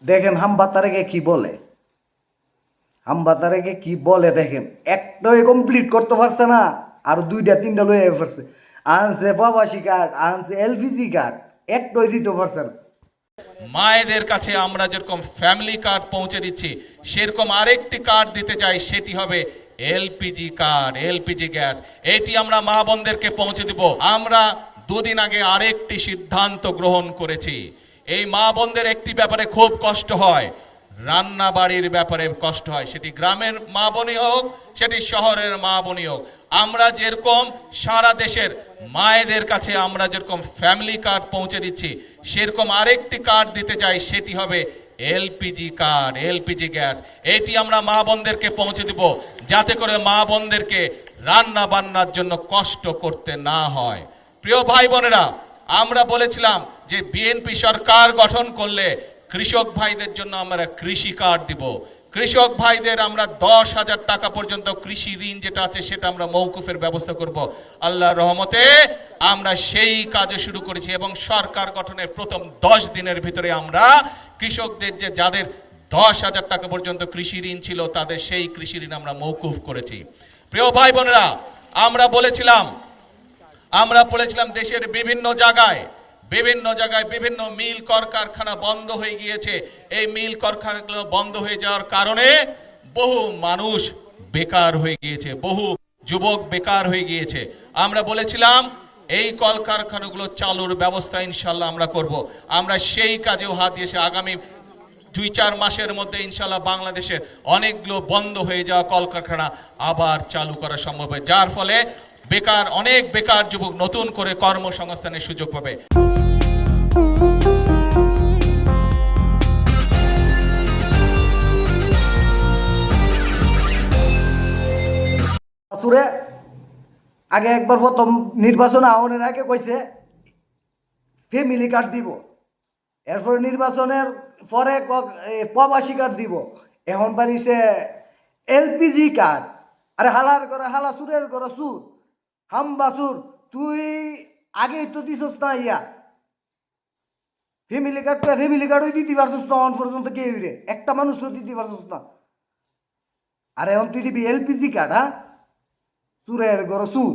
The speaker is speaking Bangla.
দেখেন হামবাতারেকে কি বলে, হামবাতারেকে কি বলে দেখেন, একটাই কমপ্লিট করতে পারছে না, আর দুইটা তিনটা লয়ে পারছে। আনছে প্রবাসী কার্ড, আনছে এলপিজি কার্ড, একটাই দিতে পারছে না। মায়েদের কাছে আমরা যেরকম ফ্যামিলি কার্ড পৌঁছে দিচ্ছি, সেরকম আরেকটি কার্ড দিতে চাই, সেটি হবে এলপিজি কার্ড, এলপিজি গ্যাস। এটি আমরা মা বোনদেরকে পৌঁছে দিব। আমরা দুদিন আগে আরেকটি সিদ্ধান্ত গ্রহণ করেছি। এই মা বোনদের একটি ব্যাপারে খুব কষ্ট হয়, রান্না বাড়ির ব্যাপারে কষ্ট হয়, সেটি গ্রামের মা বোনই হোক, সেটি শহরের মা বোনই হোক। আমরা যেরকম সারা দেশের মায়েদের কাছে আমরা যেরকম ফ্যামিলি কার্ড পৌঁছে দিচ্ছি, সেরকম আরেকটি কার্ড দিতে চাই, সেটি হবে এলপিজি কার্ড, এলপিজি গ্যাস। এটি আমরা মা বোনদেরকে পৌঁছে দিব, যাতে করে মা বোনদেরকে রান্না বান্নার জন্য কষ্ট করতে না হয়। প্রিয় ভাই বোনেরা, আমরা বলেছিলাম যে বিএনপি সরকার গঠন করলে কৃষক ভাইদের জন্য আমরা কৃষি কার্ড দিব। কৃষক ভাইদের আমরা 10,000 টাকা পর্যন্ত কৃষি ঋণ যেটা আছে সেটা আমরা মৌকুফের ব্যবস্থা করব। আল্লাহর রহমতে আমরা সেই কাজও শুরু করেছি, এবং সরকার গঠনের প্রথম 10 দিনের ভিতরে আমরা কৃষকদের যাদের 10,000 টাকা পর্যন্ত কৃষি ঋণ ছিল, তাদের সেই কৃষি ঋণ আমরা মৌকুফ করেছি। প্রিয় ভাই বোনেরা, আমরা বলেছিলাম দেশের বিভিন্ন জায়গায় বিভিন্ন মিল কলকারখানা বন্ধ হয়ে গিয়েছে। এই মিল কলকারখানাগুলো বন্ধ হয়ে যাওয়ার কারণে বহু মানুষ বেকার হয়ে গিয়েছে, বহু যুবক বেকার হয়ে গিয়েছে। আমরা বলেছিলাম এই কলকারখানাগুলো চালুর ব্যবস্থা ইনশাল্লাহ আমরা করব। আমরা সেই কাজেও হাত দিয়েছি। আগামী 2-4 মাসের মধ্যে ইনশাল্লাহ বাংলাদেশে অনেকগুলো বন্ধ হয়ে যাওয়া কলকারখানা আবার চালু করা সম্ভব হয়, যার ফলে অনেক বেকার যুবক নতুন করে কর্মসংস্থানের সুযোগ পাবে। আসুরে আগে একবার প্রথম নির্বাচন আহ্বানের আগে কইছে ফ্যামিলি কার্ড দিব, এরপরে নির্বাচনের পরে প্রবাসী কার্ড দিব, এখন বাড়িছে এলপিজি কার্ড। আরে হালার করে হালা, সুরের করে সুর, হামবাসুর, তুই আগেই তো দিছস না ইয়া ফ্যামিলি কার্ডটা, ফ্যামিলি কার্ডই দিতে পারছস না অন পর্যন্ত, কেউ রে একটা মানুষও দিতে পারছস না। আরে এখন তুই দিবি এলপিজি কার্ড, হ্যাঁ, সুরের গর সুর।